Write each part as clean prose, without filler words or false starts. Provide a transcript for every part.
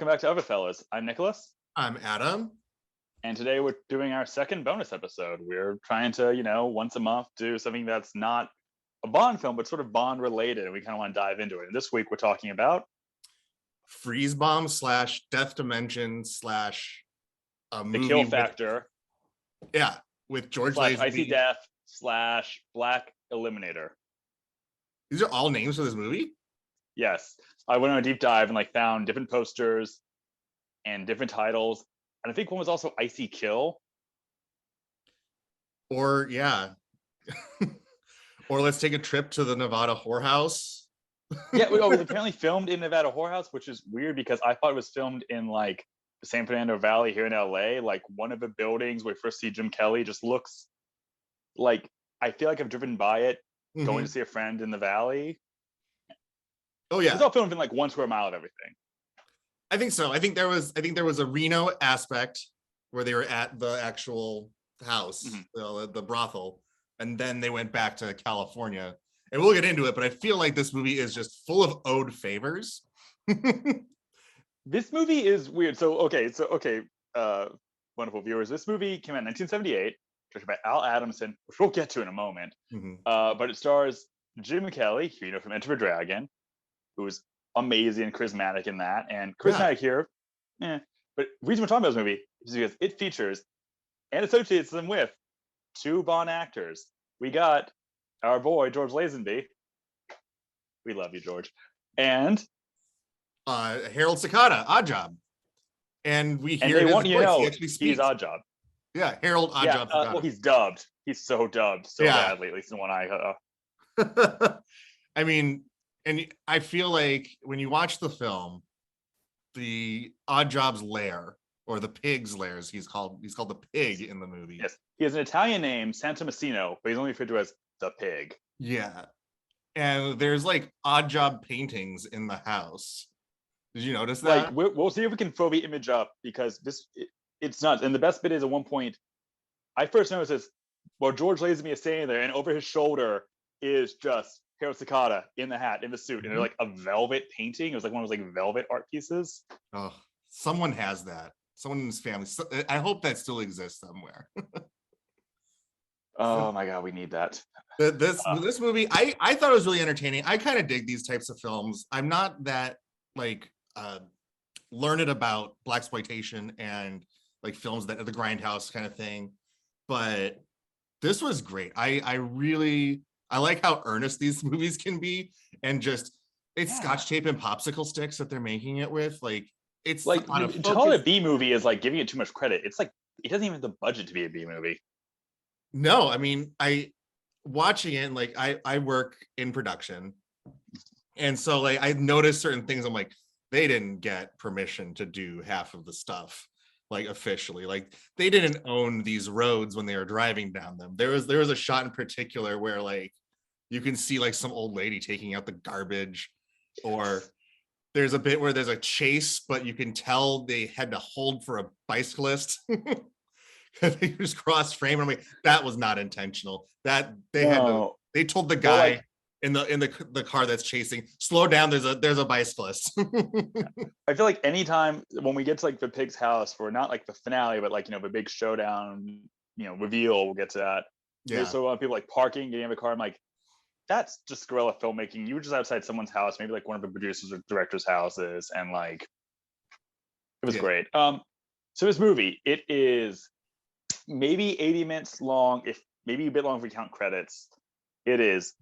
back to Other Fellas. I'm Nicholas, I'm Adam. and today we're doing our second bonus episode. We're trying to, once a month do something that's not a Bond film, but sort of Bond related, and we kind of want to dive into it. And this week we're talking about Freeze Bomb slash Death Dimension slash a The movie Kill with, Factor with George slash Icy Lazenby. Death slash Black Eliminator. These are all names for this movie? Yes. I went on a deep dive and found different posters and different titles. And I think one was also Icy Kill. Or or let's take a trip to the Nevada whorehouse. Yeah, it was apparently filmed in Nevada whorehouse, which is weird because I thought it was filmed in the San Fernando Valley here in LA. One of the buildings where we first see Jim Kelly just looks like, I feel like I've driven by it going to see a friend in the valley. Oh yeah. It's all filmed in 1 square mile of everything. I think so. I think there was a Reno aspect where they were at the actual house, the brothel, and then they went back to California. And we'll get into it, but I feel like this movie is just full of owed favors. This movie is weird. Wonderful viewers. This movie came out in 1978, directed by Al Adamson, which we'll get to in a moment. But it stars Jim Kelly, who you know from Enter the Dragon, who's amazing and charismatic in that. And charismatic here, But the reason we're talking about this movie is because it features and associates them with 2 Bond actors. We got our boy George Lazenby. We love you, George. And Harold Sakata, Odd Job. And we hear he's Odd Job. Yeah, Harold Odd Job. Well, he's dubbed. He's so dubbed badly, at least in one eye. I mean, and I feel like when you watch the film, the Odd Job's lair, or the pig's lair, he's called the Pig in the movie. Yes, he has an Italian name, Santa Massino, but he's only referred to as the Pig. Yeah, and there's Odd Job paintings in the house. Did you notice that? We'll see if we can throw the image up because it's nuts. And the best bit is at one point, I first noticed this while George Lazenby is standing there, and over his shoulder is just Harold Sakata in the hat, in the suit, and they're a velvet painting. It was one of those velvet art pieces. Oh, someone has that. Someone in his family. I hope that still exists somewhere. Oh my God, we need that. This movie, I thought it was really entertaining. I kind of dig these types of films. I'm not that learned about blaxploitation and films that are the grindhouse kind of thing, but this was great. I like how earnest these movies can be, and it's scotch tape and popsicle sticks that they're making it with. It's to call it a B movie is giving it too much credit. It's it doesn't even have the budget to be a B movie. No, I mean, watching it, I work in production, and so I noticed certain things. I'm they didn't get permission to do half of the stuff officially. They didn't own these roads when they were driving down them. There was a shot in particular where you can see some old lady taking out the garbage, or there's a bit where there's a chase, but you can tell they had to hold for a bicyclist. They just cross frame. I'm that was not intentional. That they told the guy in the car that's chasing, slow down, there's a bicyclist. I feel anytime when we get to the pig's house for not the finale, but the big showdown, reveal, we'll get to that. There's so a lot of people parking, getting in the car. I'm that's just guerrilla filmmaking. You were just outside someone's house, maybe one of the producers or director's houses, and it was great. So this movie, it is maybe 80 minutes long, if maybe a bit long if we count credits. It is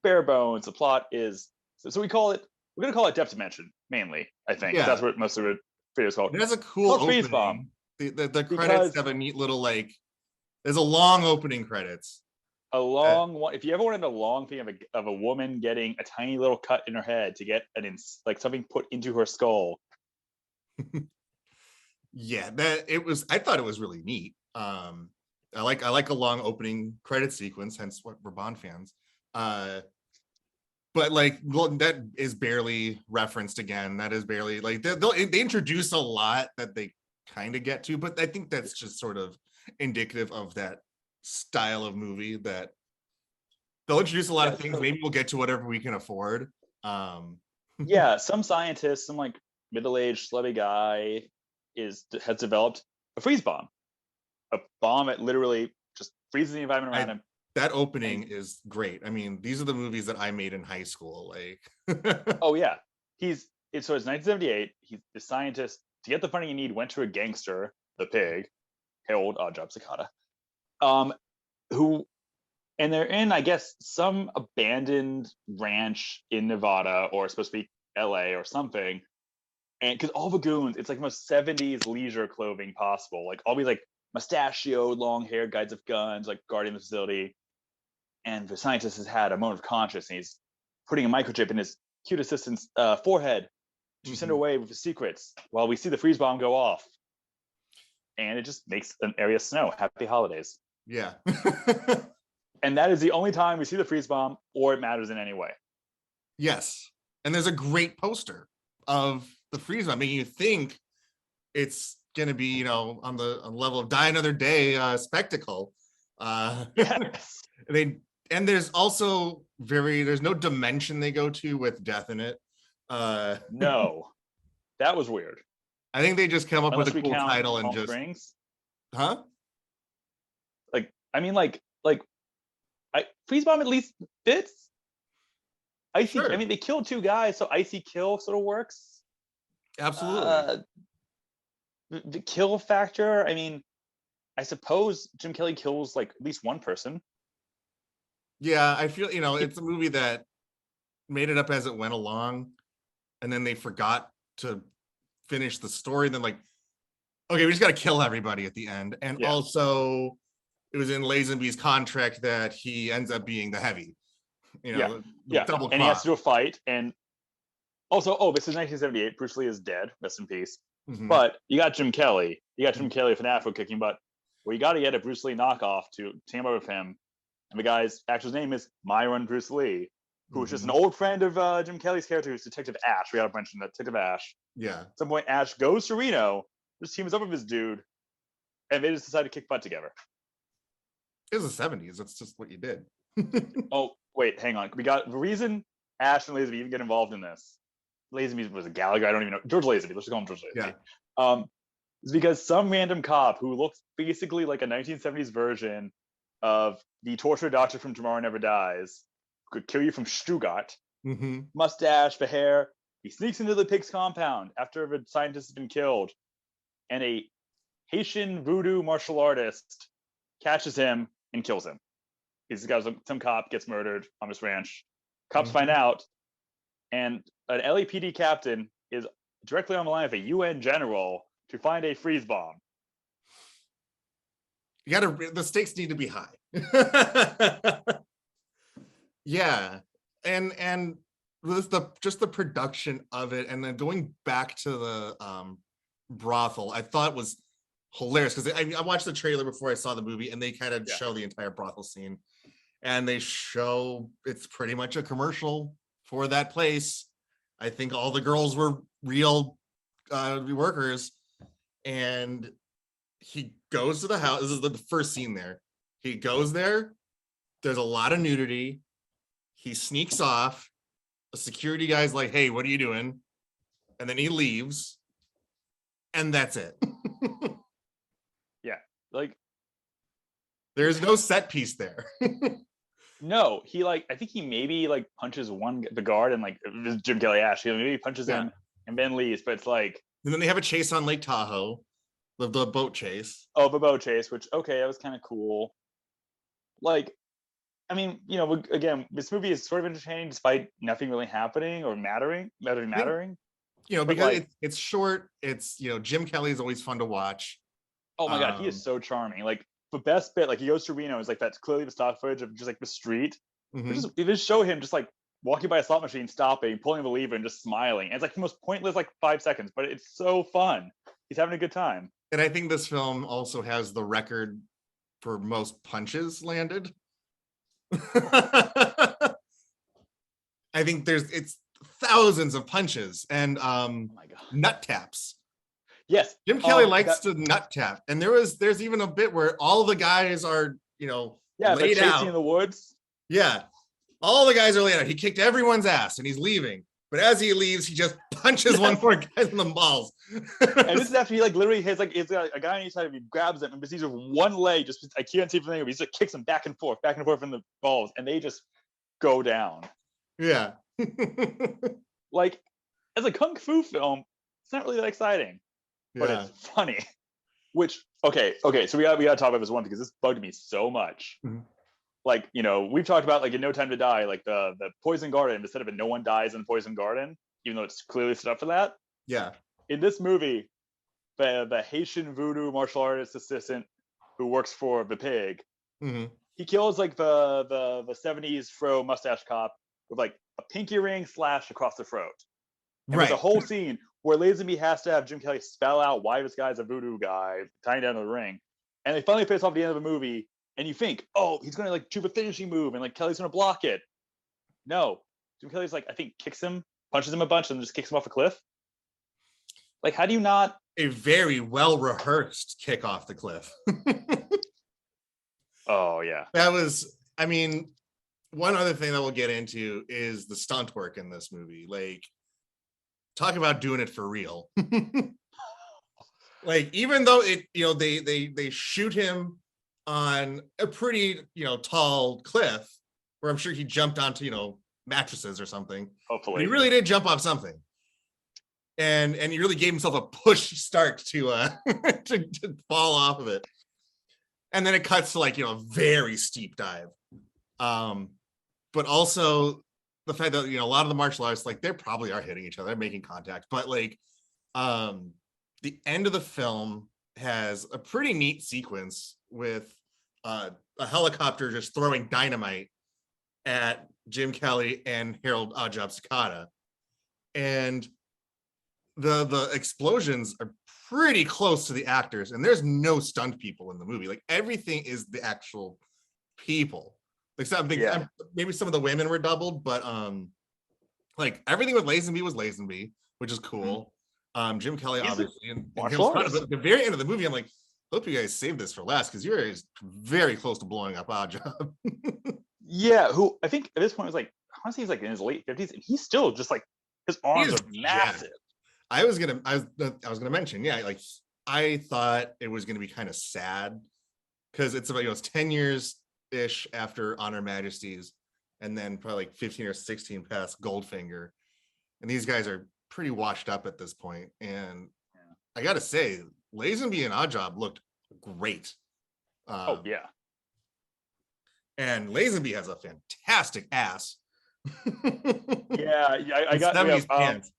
bare bones. The plot is so we're gonna call it Depth Dimension mainly. I think that's what most of the videos called. It has a cool opening. Bomb. The credits have a neat little there's a long opening credits. A long one. If you ever wanted a long thing of a woman getting a tiny little cut in her head to get something put into her skull. I thought it was really neat. I like a long opening credit sequence, hence what we're Bond fans. But that is barely referenced again. That is barely they introduce a lot that they kind of get to, but I think that's just sort of indicative of that style of movie, that they'll introduce a lot of things. Maybe we'll get to whatever we can afford. Yeah, some scientists, some middle-aged slutty guy has developed a freeze bomb, a bomb that literally just freezes the environment around him. That opening is great. I mean, these are the movies that I made in high school. Oh yeah, so it's 1978. He's the scientist. To get the funding you need, went to a gangster, the pig, Harold Oddjob Cicada, who, and they're in, I guess, some abandoned ranch in Nevada, or it's supposed to be LA or something. And because all the goons, it's like most 70s leisure clothing possible. Like all these like mustachioed, long-haired guys with guns, like guarding the facility. And the scientist has had a moment of conscience, and he's putting a microchip in his cute assistant's forehead to send away with his secrets while we see the freeze bomb go off. And it just makes an area snow. Happy holidays. Yeah. And that is the only time we see the freeze bomb or it matters in any way. Yes. And there's a great poster of the freeze bomb, making you think it's going to be, on the level of Die Another Day spectacle. Yes. And there's also there's no dimension they go to with death in it. No, that was weird. I think they just come up with a cool title and just Springs. Huh? Freeze bomb at least fits. Icy. Sure. I mean, they killed two guys, so icy kill sort of works. Absolutely. The kill factor. I mean, I suppose Jim Kelly kills like at least one person. Yeah, I feel it's a movie that made it up as it went along, and then they forgot to finish the story. And then like, okay, we just got to kill everybody at the end. And also, it was in Lazenby's contract that he ends up being the heavy. Double and he has to do a fight. And also, this is 1978. Bruce Lee is dead. Rest in peace. Mm-hmm. But you got Jim Kelly. You got Jim Kelly with an afro kicking butt. Well, you got to get a Bruce Lee knockoff to team up with him. And the guy's actual name is Myron Bruce Lee, who was just an old friend of Jim Kelly's character, who's Detective Ash. We got to mention that Detective Ash. Yeah. At some point, Ash goes to Reno, just teams up with his dude, and they just decide to kick butt together. It was the 70s. That's just what you did. Oh, wait, hang on. We got the reason Ash and Lazenby even get involved in this. Lazenby was a Gallagher. I don't even know. George Lazenby. Let's just call him George Lazenby. Yeah. It's because some random cop who looks basically like a 1970s version of the torture doctor from Tomorrow Never Dies, could kill you from Stuttgart. Mm-hmm. Mustache, the hair. He sneaks into the pig's compound after the scientist has been killed, and a Haitian voodoo martial artist catches him and kills him. He's got some cop gets murdered on this ranch. Cops find out, and an LAPD captain is directly on the line with a UN general to find a freeze bomb. The stakes need to be high. Yeah. And just the production of it, and then going back to the brothel, I thought was hilarious because I watched the trailer before I saw the movie, and they kind of show the entire brothel scene, and they show it's pretty much a commercial for that place. I think all the girls were real workers, and he goes to the house. This is the first scene there. He goes there. There's a lot of nudity. He sneaks off. The security guy's like, "Hey, what are you doing?" And then he leaves. And that's it. Yeah. Like, there's no set piece there. No, I think he maybe punches the guard, and Jim Kelly Ash. He maybe punches him and then leaves. But it's like, and then they have a chase on Lake Tahoe, the boat chase. Oh, the boat chase, which that was kind of cool. I mean, again, this movie is sort of entertaining despite nothing really happening or mattering. Because it's short. It's Jim Kelly is always fun to watch. Oh my god, he is so charming. The best bit, he goes to Reno, is that's clearly the stock footage of just the street. Mm-hmm. They just show him just walking by a slot machine, stopping, pulling the lever, and just smiling. And it's the most pointless 5 seconds, but it's so fun. He's having a good time. And I think this film also has the record for most punches landed. I think it's thousands of punches and nut taps. Yes, Jim Kelly likes to nut tap, and there's even a bit where all the guys are laid out in the woods. Yeah, all the guys are laid out. He kicked everyone's ass, and he's leaving, But as he leaves, he just punches one more guy in the balls. And this is after he like literally has like it's got a guy on each side of him, he grabs him and he's with one leg, just I can't see from there, but he just kicks him back and forth in the balls, and they just go down. Yeah. Like as a kung fu film, it's not really that exciting, but it's funny. Which okay, so we gotta talk about this one because this bugged me so much. Mm-hmm. Like, you know, we've talked about like in No Time to Die, like the Poison Garden, instead of it, no one dies in Poison Garden, even though it's clearly set up for that. Yeah. In this movie, the Haitian voodoo martial artist assistant who works for the pig, mm-hmm. he kills like the 70s fro mustache cop with like a pinky ring slash across the throat. And right. There's a whole scene where Lazenby has to have Jim Kelly spell out why this guy's a voodoo guy, tying down to the ring. And they finally face off at the end of the movie, and you think, oh, he's gonna like do the finishing move, and like Kelly's gonna block it. No, Jim Kelly's like, I think kicks him, punches him a bunch, and just kicks him off a cliff. Like, how do you not? A very well rehearsed kick off the cliff. Oh yeah, that was. I mean, one other thing that we'll get into is the stunt work in this movie. Like, talk about doing it for real. Like, even though it, you know, they shoot him on a pretty, you know, tall cliff where I'm sure he jumped onto, you know, mattresses or something. Hopefully. He really did jump off something. And he really gave himself a push start to to fall off of it. And then it cuts to like, you know, a very steep dive. But also the fact that, you know, a lot of the martial artists, like, they probably are hitting each other, they're making contact, but like the end of the film has a pretty neat sequence with a helicopter just throwing dynamite at Jim Kelly and Harold Ajab Sakata. And the explosions are pretty close to the actors, and there's no stunt people in the movie. Like, everything is the actual people. Like, something, maybe some of the women were doubled, but like everything with Lazenby was Lazenby, which is cool. Jim Kelly, obviously, and at the very end of the movie, I'm like, hope you guys saved this for last, because you're very close to blowing up Ajab. Yeah, who I think at this point was like, honestly, he's like in his late 50s, and he's still just like, his arms are massive. Yeah. I was gonna mention, like, I thought it was gonna be kind of sad because it's about, you know, it's 10 years ish after Honor Majesties, and then probably like 15 or 16 past Goldfinger, and these guys are pretty washed up at this point. And I gotta say, Lazenby and Ajab looked great. Oh yeah, and Lazenby has a fantastic ass. Yeah, I got 70s pants.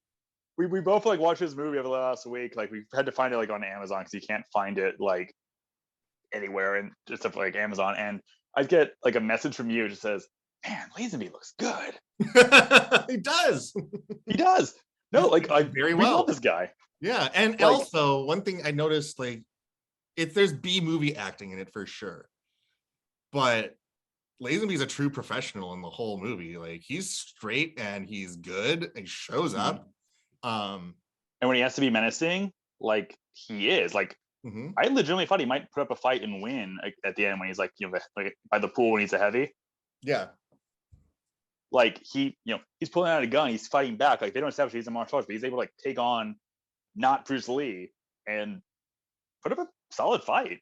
We both like watched this movie over the last week. Like, we had to find it like on Amazon because you can't find it like anywhere, and just stuff like Amazon. And I get like a message from you that just says, "Man, Lazenby looks good." He does. He does. No, like, I very well love this guy. Yeah, and like, also one thing I noticed, like, there's B movie acting in it for sure, but Lazenby's a true professional in the whole movie. Like, he's straight and he's good. He shows up. And when he has to be menacing, like, he is. Like, I legitimately thought he might put up a fight and win at the end when he's like, you know, like by the pool when he's a heavy. Yeah. Like, he, you know, he's pulling out a gun, he's fighting back. Like, they don't establish he's a martial artist, but he's able to like take on not Bruce Lee and put up a solid fight.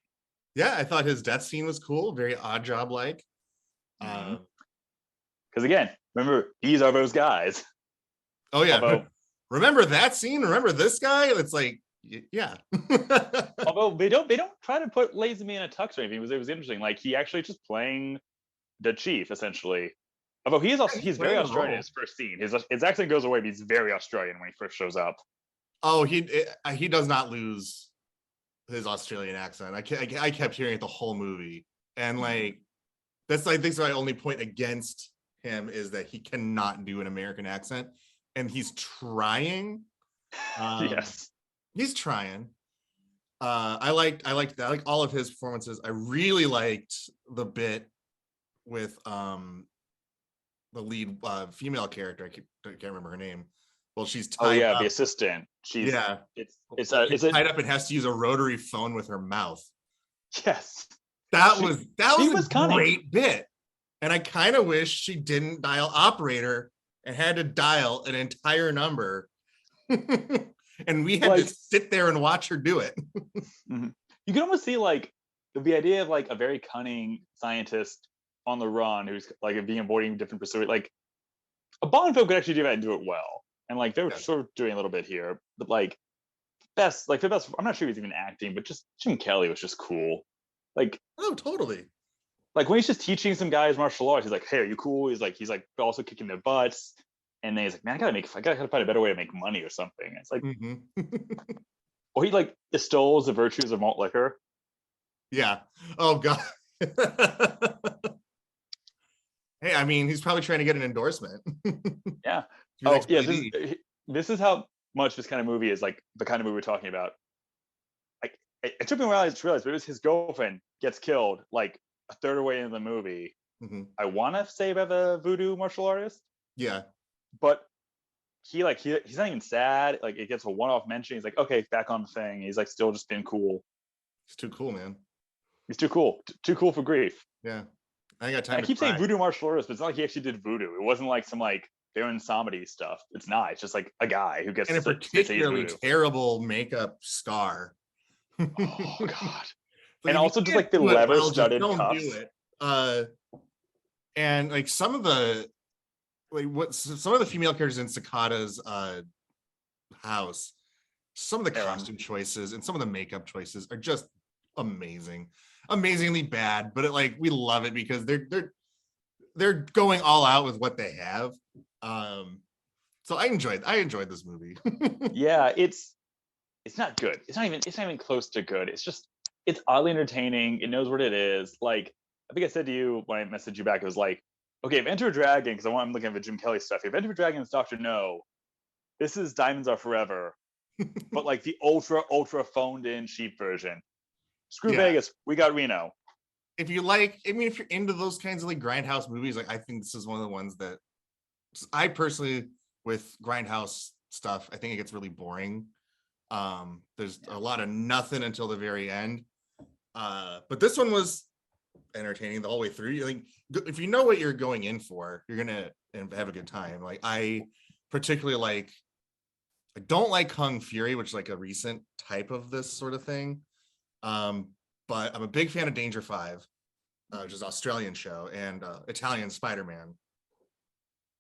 Yeah, I thought his death scene was cool, very Oddjob like. Because again, remember, these are those guys. Oh yeah. Remember that scene? Remember this guy? It's like, yeah. Although they don't try to put Lazenby in a tux or anything. It was interesting. Like, he actually just playing the chief essentially. Although he's very Australian in his first scene. His accent goes away, but he's very Australian when he first shows up. Oh, he does not lose his Australian accent. I kept hearing it the whole movie, and like, that's, I think, my only point against him is that he cannot do an American accent, and he's trying. Yes, he's trying. I liked that. I like all of his performances. I really liked the bit with the lead female character. I can't remember her name. Well, she's tied up. The assistant. She's it's tied up and has to use a rotary phone with her mouth. Yes, that was a great bit, and I kind of wish she didn't dial operator and had to dial an entire number. And we had to sit there and watch her do it. You can almost see like the idea of like a very cunning scientist on the run who's like being avoiding different pursuits. Like a Bond film could actually do that and do it well. And like they were sort of doing a little bit here, but like the best. I'm not sure he was even acting, but just Jim Kelly was just cool. Like, oh, totally. Like when he's just teaching some guys martial arts, he's like, "Hey, are you cool?" He's like also kicking their butts. And then he's like, "Man, I gotta find a better way to make money or something." And it's like, or he like extols the virtues of malt liquor. Yeah. Oh God. Hey, I mean, he's probably trying to get an endorsement. Yeah. Oh yeah. This is how much this kind of movie is like the kind of movie we're talking about. Like it took me a while to realize, but it was his girlfriend gets killed like a third away in the movie. I want to say about the voodoo martial artist. Yeah. But he's not even sad. Like it gets a one-off mention. He's like, okay, back on the thing. He's like still just being cool. He's too cool, man. He's too cool. Too cool for grief. Yeah. I got time. I keep saying voodoo martial artist, but it's not like he actually did voodoo. It wasn't like some like Baron Samedi stuff. It's not. It's just like a guy who gets and a particularly terrible makeup scar. Oh God. Like, and also just like the leather studded cuffs. Do it. And like some of the female characters in Sakata's house, some of the costume choices and some of the makeup choices are just amazingly bad, but we love it because they're going all out with what they have. So I enjoyed this movie. Yeah, it's not good. It's not even close to good. It's oddly entertaining. It knows what it is. Like I think I said to you when I messaged you back, it was like, okay, if Enter a Dragon, because I'm looking at the Jim Kelly stuff. If Enter a Dragon is Dr. No, this is Diamonds Are Forever, but like the ultra phoned in cheap version. Screw Vegas, we got Reno. If you like, I mean, if you're into those kinds of like grindhouse movies, like I think this is one of the ones that I personally, with grindhouse stuff, I think it gets really boring. There's a lot of nothing until the very end. But this one was entertaining the whole way through. Like, if you know what you're going in for, you're gonna have a good time. Like I particularly I don't like Kung Fury, which is like a recent type of this sort of thing. But I'm a big fan of Danger 5, which is an Australian show, and Italian Spider-Man.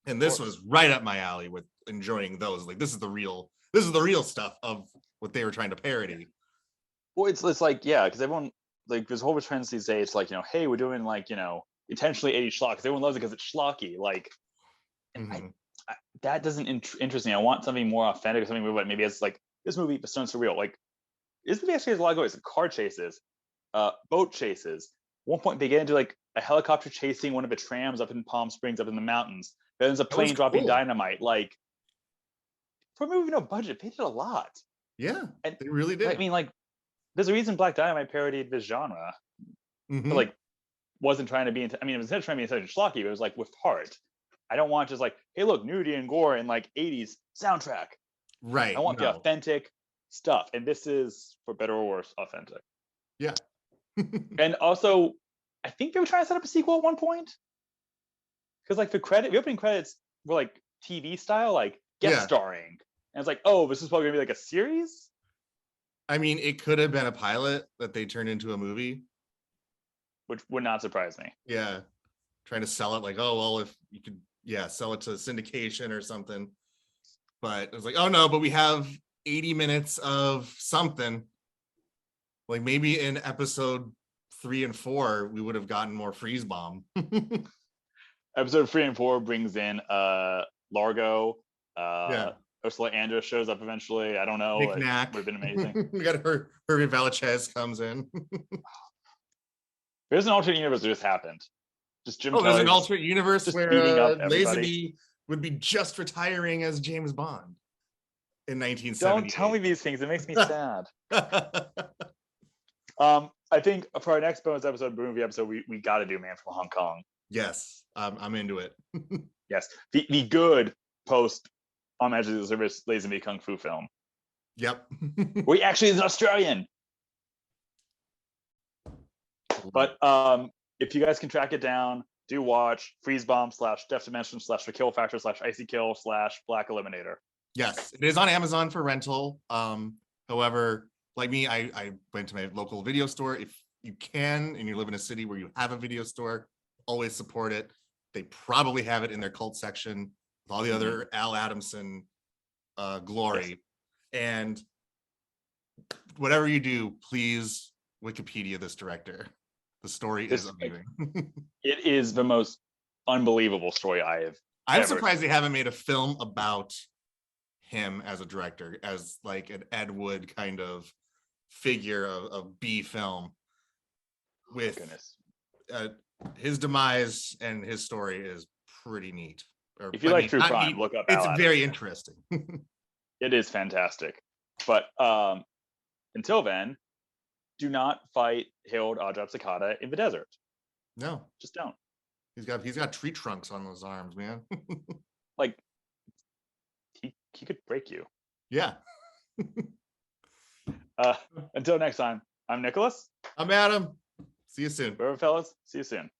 And this was right up my alley with enjoying those. Like this is the real stuff of what they were trying to parody. Well, it's like, yeah, because everyone like there's a whole bunch of trends these days. It's like, hey, we're doing like, intentionally 80s schlock because everyone loves it because it's schlocky. Like, and that doesn't interest me. I want something more authentic, something more, maybe it's like this movie, but sounds surreal. Like this movie actually has a lot of going. It's car chases, boat chases. One point they get into like a helicopter chasing one of the trams up in Palm Springs, up in the mountains. There's a plane dropping dynamite. Like for a movie with no budget, they did a lot. Yeah, and they really did. I mean, like there's a reason Black Dynamite parodied this genre. But, like wasn't trying to be. It was trying to be intelligent schlocky, but it was like with heart. I don't want just like, hey, look, nudity and gore and like 80s soundtrack. Right. I want the authentic stuff, and this is, for better or worse, authentic. Yeah. And also, I think they were trying to set up a sequel at one point, because like the opening credits were like TV style, like guest starring, and it's like, oh, this is probably gonna be like a series. I mean, it could have been a pilot that they turned into a movie, which would not surprise me. Yeah, trying to sell it like, oh well, if you could, sell it to syndication or something. But it was like, oh no, but we have 80 minutes of something. Like maybe in episode 3 and 4, we would have gotten more Freeze Bomb. Episode 3 and 4 brings in Largo. Ursula Andress shows up eventually. I don't know. Would have been amazing. We got Herbie Valachez comes in. There's an alternate universe that just happened. Just Jim. There's an alternate universe where Lazenby would be just retiring as James Bond in 1970. Don't tell me these things. It makes me sad. I think for our next bonus episode, movie episode, we got to do Man from Hong Kong. Yes, I'm into it. Yes, the good post on Magic of the Service Lazenby Kung Fu film. Yep. We actually is an Australian. But if you guys can track it down, do watch Freeze Bomb / Death Dimension / The Kill Factor / Icy Kill / Black Eliminator. Yes, it is on Amazon for rental. However, like me, I went to my local video store. If you can and you live in a city where you have a video store, always support it. They probably have it in their cult section with all the other Al Adamson glory. Yes. And whatever you do, please Wikipedia this director. The story is amazing. It is the most unbelievable story I'm surprised they haven't made a film about him as a director, as like an Ed Wood kind of figure of B film with his demise, and his story is pretty neat. If you like true crime, look up It's very interesting. It is fantastic. But until then, do not fight Harold Ajab Sakata in the desert. No. Just don't. He's got tree trunks on those arms, man. Like he could break you. Yeah. Until next time, I'm Nicholas. I'm Adam. See you soon. Whatever, fellas. See you soon.